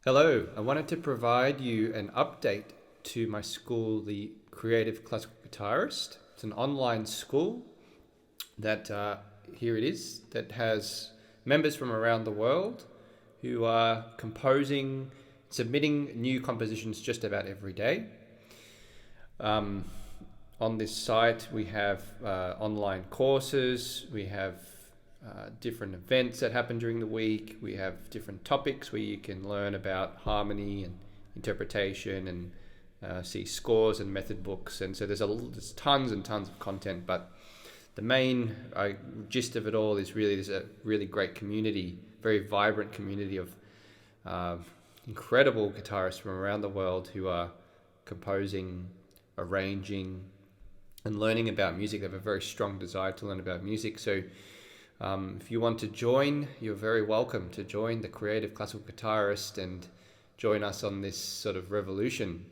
Hello, I wanted to provide you an update to my school, the Creative Classical Guitarist. It's an online school that, here it is, that has members from around the world who are composing, submitting new compositions just about every day. On this site, we have online courses, we have different events that happen during the week. We have different topics where you can learn about harmony and interpretation and see scores and method books. And so there's tons and tons of content, but the main gist of it all is really there's a really great community, very vibrant community of incredible guitarists from around the world who are composing, arranging, and learning about music. They have a very strong desire to learn about music. So if you want to join, you're very welcome to join the Creative Classical Guitarist and join us on this sort of revolution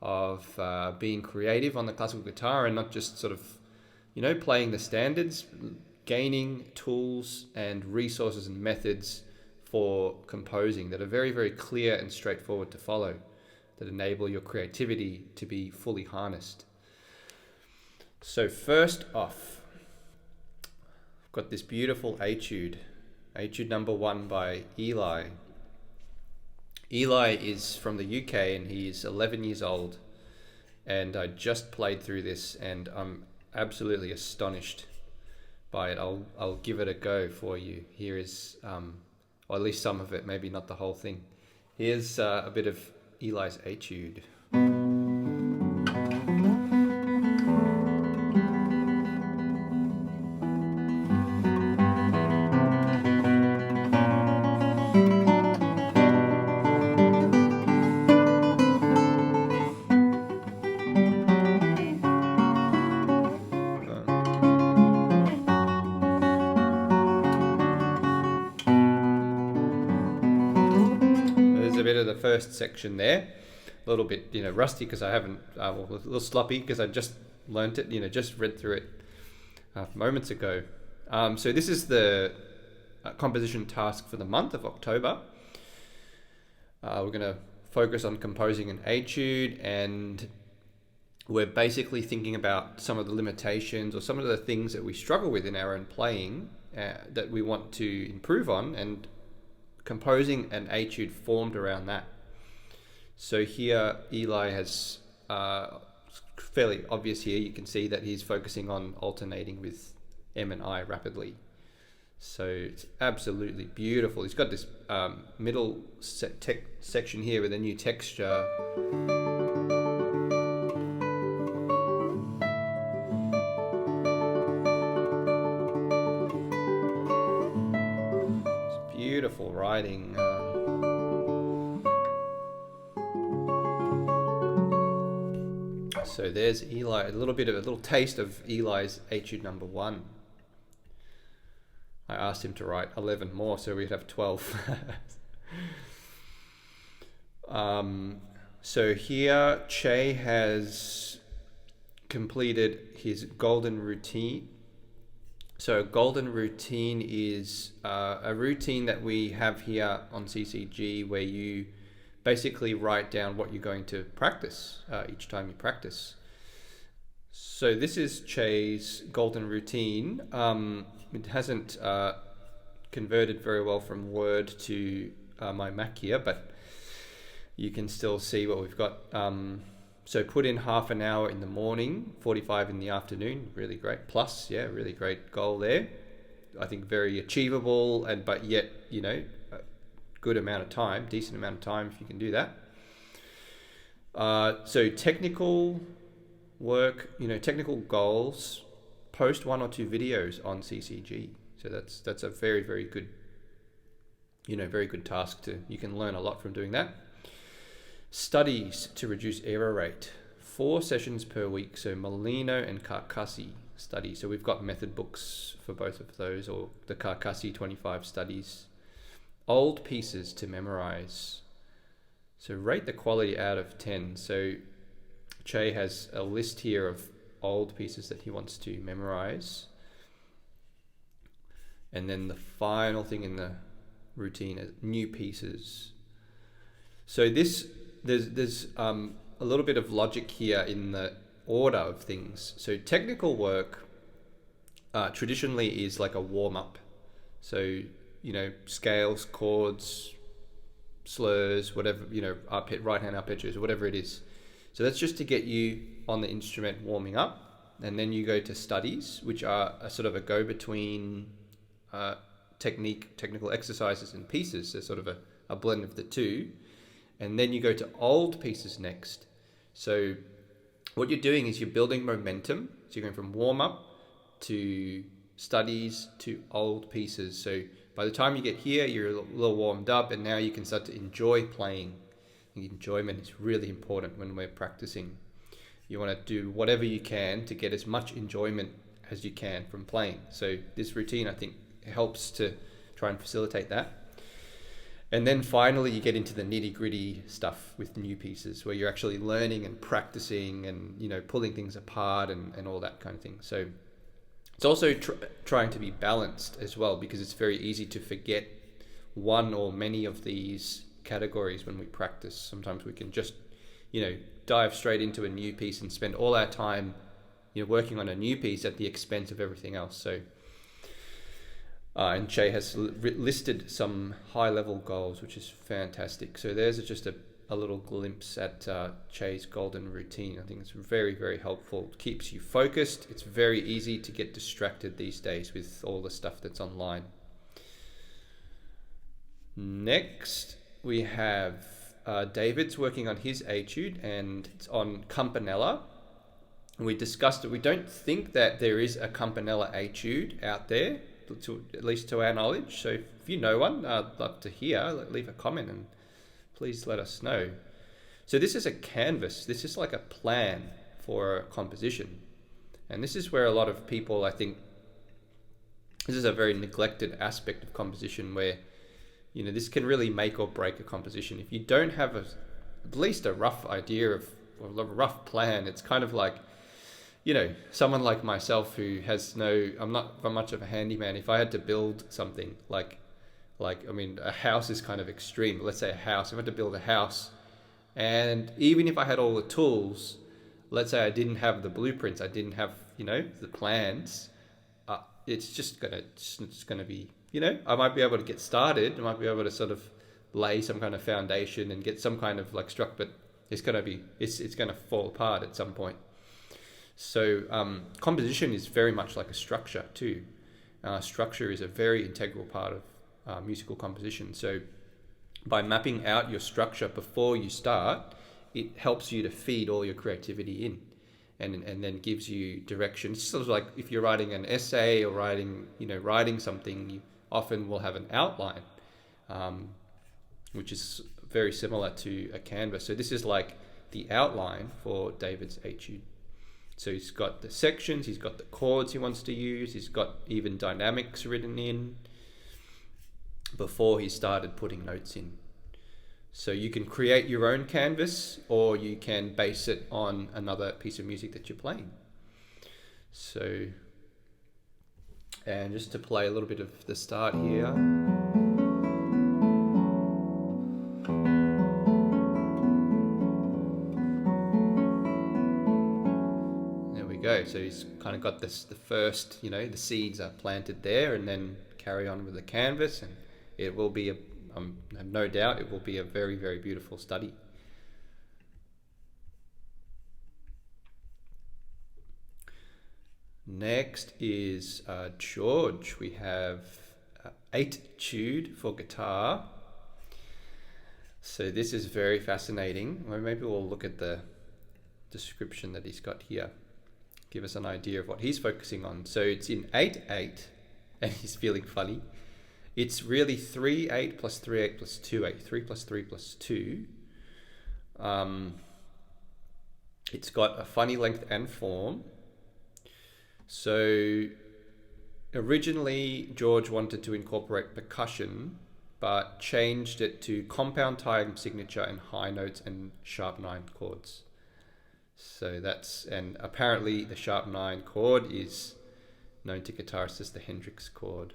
of being creative on the classical guitar and not just sort of, playing the standards, gaining tools and resources and methods for composing that are very, very clear and straightforward to follow, that enable your creativity to be fully harnessed. So first off, got this beautiful Etude number 1 by Eli. Eli is from the UK and he's 11 years old, and I just played through this and I'm absolutely astonished by it. I'll give it a go for you. Here is, or at least some of it, maybe not the whole thing. Here's a bit of Eli's Etude. A bit of the first section there, a little bit rusty because I haven't, a little sloppy because I just learnt it, just read through it moments ago. So this is the composition task for the month of October. We're going to focus on composing an etude, and we're basically thinking about some of the limitations or some of the things that we struggle with in our own playing that we want to improve on, and composing an etude formed around that. So here Eli has fairly obvious here, you can see that he's focusing on alternating with M and I rapidly. So it's absolutely beautiful. He's got this middle section here with a new texture. Beautiful writing. So there's Eli, a little taste of Eli's Etude number 1. I asked him to write 11 more, so we'd have 12. So here Che has completed his golden routine. So golden routine is a routine that we have here on CCG where you basically write down what you're going to practice each time you practice. So this is Che's golden routine. It hasn't converted very well from Word to my Mac here, but you can still see what we've got. So put in half an hour in the morning, 45 in the afternoon, really great. Plus, yeah, really great goal there. I think very achievable, but yet, a good amount of time, decent amount of time if you can do that. So technical work, technical goals, post 1 or 2 videos on CCG. So that's a very, very good, very good task you can learn a lot from doing that. Studies to reduce error rate, 4 sessions per week. So Molino and Carcassi study. So we've got method books for both of those, or the Carcassi 25 studies. Old pieces to memorize. So rate the quality out of 10. So Che has a list here of old pieces that he wants to memorize. And then the final thing in the routine is new pieces. So there's a little bit of logic here in the order of things. So technical work traditionally is like a warm-up. So, scales, chords, slurs, whatever, right hand arpeggios, whatever it is. So that's just to get you on the instrument warming up. And then you go to studies, which are a sort of a go-between technical exercises and pieces. They're sort of a blend of the two. And then you go to old pieces next. So what you're doing is you're building momentum. So you're going from warm-up to studies to old pieces. So by the time you get here, you're a little warmed up, and now you can start to enjoy playing. The enjoyment is really important when we're practicing. You want to do whatever you can to get as much enjoyment as you can from playing. So this routine, I think, helps to try and facilitate that. And then finally, you get into the nitty-gritty stuff with new pieces, where you're actually learning and practicing and, pulling things apart and all that kind of thing. So it's also trying to be balanced as well, because it's very easy to forget one or many of these categories when we practice. Sometimes we can just, dive straight into a new piece and spend all our time, working on a new piece at the expense of everything else. So, and Che has listed some high-level goals, which is fantastic. So there's just a little glimpse at Che's golden routine. I think it's very, very helpful. It keeps you focused. It's very easy to get distracted these days with all the stuff that's online. Next, we have David's working on his Etude, and it's on Campanella. We discussed it. We don't think that there is a Campanella Etude out there, at least to our knowledge. So if you know one, I'd love to hear. Leave a comment and please let us know. So this is a canvas. This is like a plan for a composition. And this is where a lot of people, I think, this is a very neglected aspect of composition where, this can really make or break a composition. If you don't have at least a rough idea of, or a rough plan, it's kind of like, someone like myself who has I'm not much of a handyman. If I had to build something a house is kind of extreme. Let's say a house. If I had to build a house, and even if I had all the tools, let's say I didn't have the blueprints, I didn't have, the plans, it's gonna be, I might be able to get started. I might be able to sort of lay some kind of foundation and get some kind of structure, but it's gonna fall apart at some point. So composition is very much like a structure too. Structure is a very integral part of musical composition. So by mapping out your structure before you start, it helps you to feed all your creativity in, and then gives you direction. It's sort of like if you're writing an essay or writing something, you often will have an outline, which is very similar to a canvas. So this is like the outline for David's Etude. So he's got the sections, he's got the chords he wants to use, he's got even dynamics written in before he started putting notes in. So you can create your own canvas, or you can base it on another piece of music that you're playing. So, and just to play a little bit of the start here. Go. So he's kind of got the first, the seeds are planted there, and then carry on with the canvas, and it will be no doubt it will be a very, very beautiful study. Next is George. We have Etude for guitar. So this is very fascinating. Well, maybe we'll look at the description that he's got here. Give us an idea of what he's focusing on. So it's in 8/8, and he's feeling funny. It's really 3/8 plus 3/8 plus 2/8, 3 plus 3 plus 2. It's got a funny length and form. So originally George wanted to incorporate percussion, but changed it to compound time signature and high notes and sharp 9 chords. So and apparently the sharp 9 chord is known to guitarists as the Hendrix chord.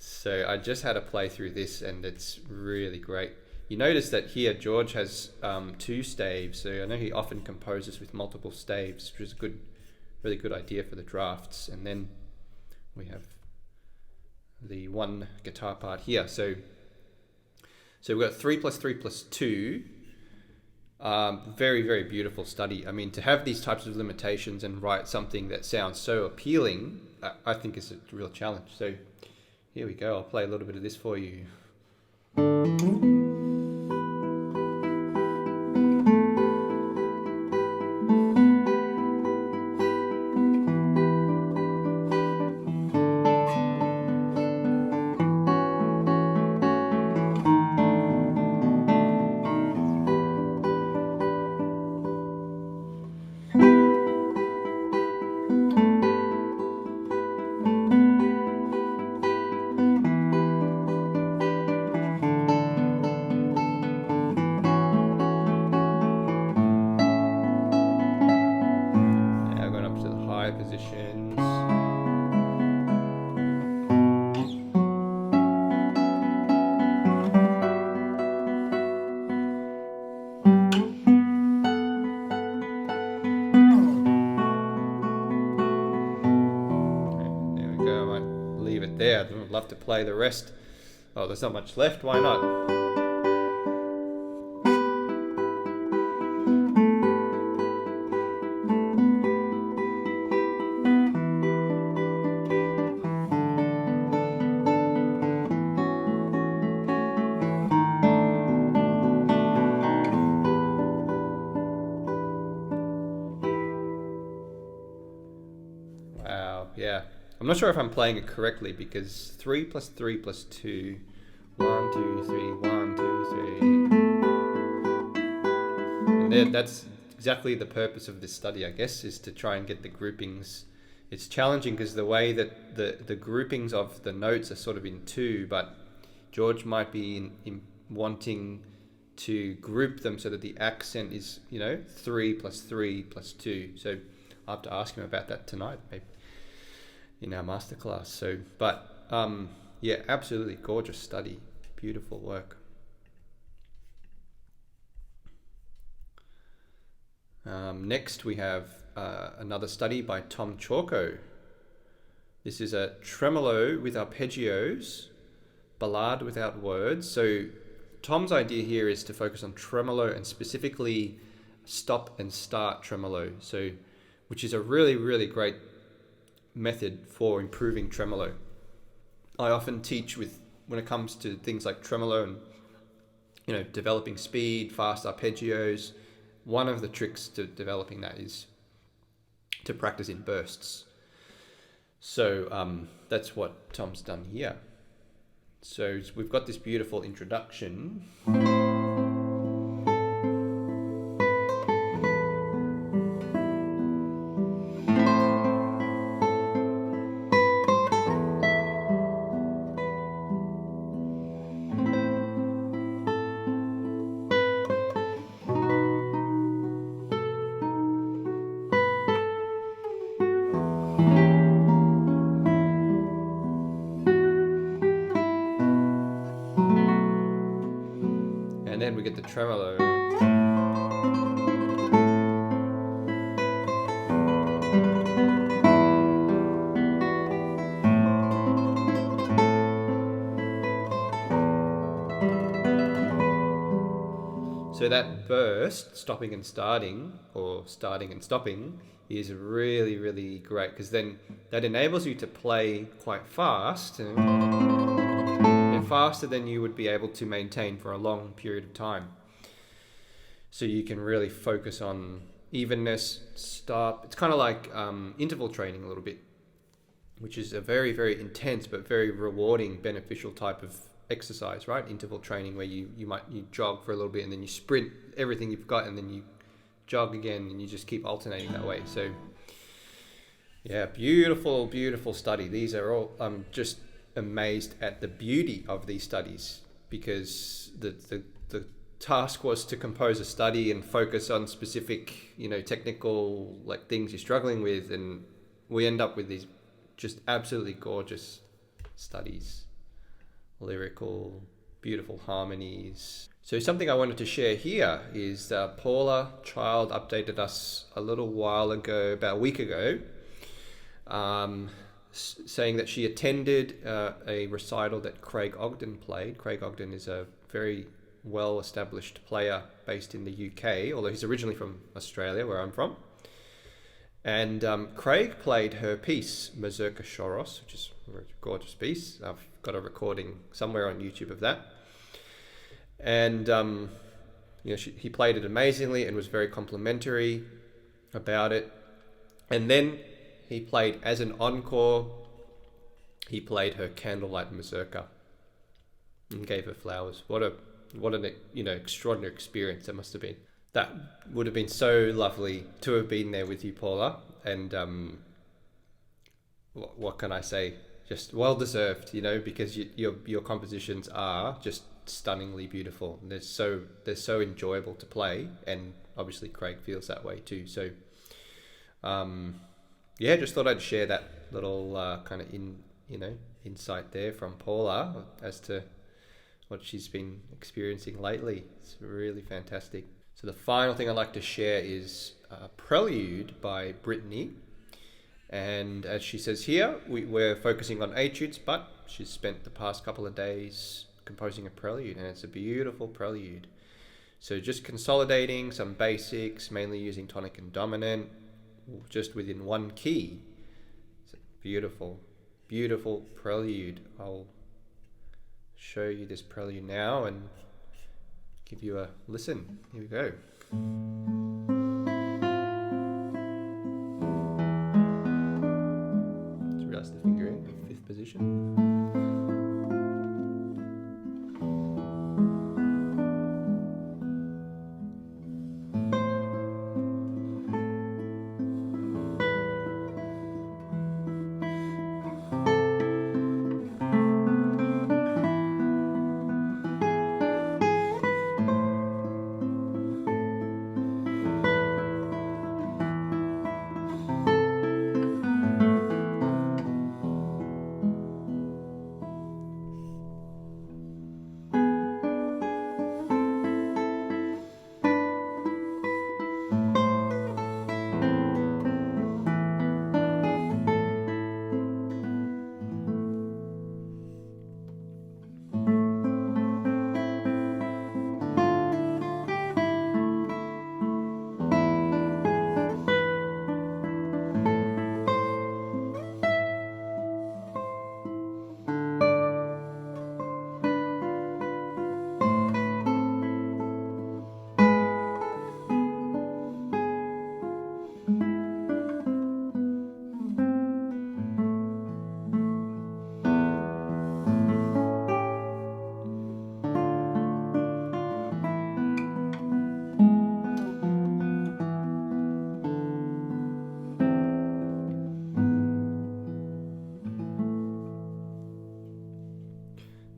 So I just had to play through this, and it's really great. You notice that here George has 2 staves, so I know he often composes with multiple staves, which is a really good idea for the drafts. And then we have the 1 guitar part here. So we've got 3 plus 3 plus 2. Very, very beautiful study. I mean, to have these types of limitations and write something that sounds so appealing, I think is a real challenge. So here we go. I'll play a little bit of this for you. Positions. There we go. I might leave it there. I'd love to play the rest. Oh, there's not much left. Why not? Wow, yeah. I'm not sure if I'm playing it correctly because 3 plus 3 plus 2. 1, 2, 3, 1, 2, 3. And then that's exactly the purpose of this study, I guess, is to try and get the groupings. It's challenging because the way that the groupings of the notes are sort of in 2, but George might be in wanting to group them so that the accent is, 3 plus 3 plus 2. So I'll have to ask him about that tonight, maybe in our masterclass. So, but yeah, absolutely gorgeous study, beautiful work. Next, we have another study by Tom Chalko. This is a tremolo with arpeggios, ballade without words. So Tom's idea here is to focus on tremolo and specifically stop and start tremolo. So, which is a really, really great method for improving tremolo. I often teach when it comes to things like tremolo and developing speed, fast arpeggios. One of the tricks to developing that is to practice in bursts. So that's what Tom's done here. So we've got this beautiful introduction. And then we get the tremolo. So that burst, stopping and starting, or starting and stopping, is really, really great because then that enables you to play quite fast and faster than you would be able to maintain for a long period of time. So you can really focus on evenness, stop. It's kind of like interval training a little bit, which is a very, very intense but very rewarding, beneficial type of exercise, right? Interval training where you jog for a little bit and then you sprint everything you've got and then you jog again and you just keep alternating that way. So yeah, beautiful, beautiful study. These are all, I'm just amazed at the beauty of these studies because the task was to compose a study and focus on specific, technical things you're struggling with, and we end up with these just absolutely gorgeous studies. lyrical, beautiful harmonies. So something I wanted to share here is Paula Child updated us a little while ago, about a week ago, saying that she attended a recital that Craig Ogden played. Craig Ogden is a very well-established player based in the UK, although he's originally from Australia, where I'm from. And Craig played her piece, Mazurka Choros, which is a gorgeous piece. I've got a recording somewhere on YouTube of that. And he played it amazingly and was very complimentary about it. And then he played, as an encore, he played her Candlelight Mazurka and gave her flowers. What an extraordinary experience that must have been. That would have been so lovely to have been there with you, Paula. And what can I say? Just well deserved, because your compositions are just stunningly beautiful. They're so enjoyable to play, and obviously Craig feels that way too. So, just thought I'd share that little kind of insight there from Paula as to what she's been experiencing lately. It's really fantastic. So the final thing I'd like to share is Prelude by Brittany. And as she says here, we're focusing on etudes, but she's spent the past couple of days composing a prelude, and it's a beautiful prelude. So just consolidating some basics, mainly using tonic and dominant, just within one key. It's a beautiful, beautiful prelude. I'll show you this prelude now and give you a listen. Here we go. Just realize the finger in the fifth position.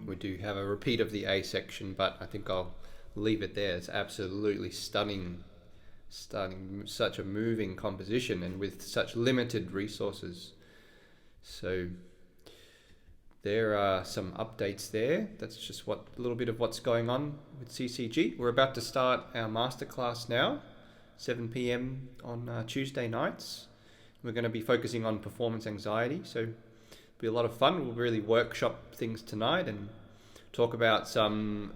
We do have a repeat of the A section, but I think I'll leave it there. It's absolutely stunning, such a moving composition, and with such limited resources. So there are some updates there. That's just a little bit of what's going on with CCG. We're about to start our masterclass now, 7 p.m. on Tuesday nights. We're going to be focusing on performance anxiety, so it'll be a lot of fun. We'll really workshop things tonight and talk about some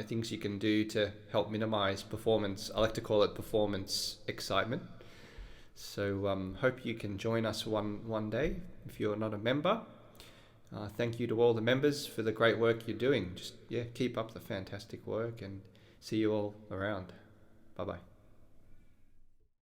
things you can do to help minimize performance. I like to call it performance excitement. So hope you can join us one day if you're not a member. Thank you to all the members for the great work you're doing. Just keep up the fantastic work, and see you all around. Bye bye.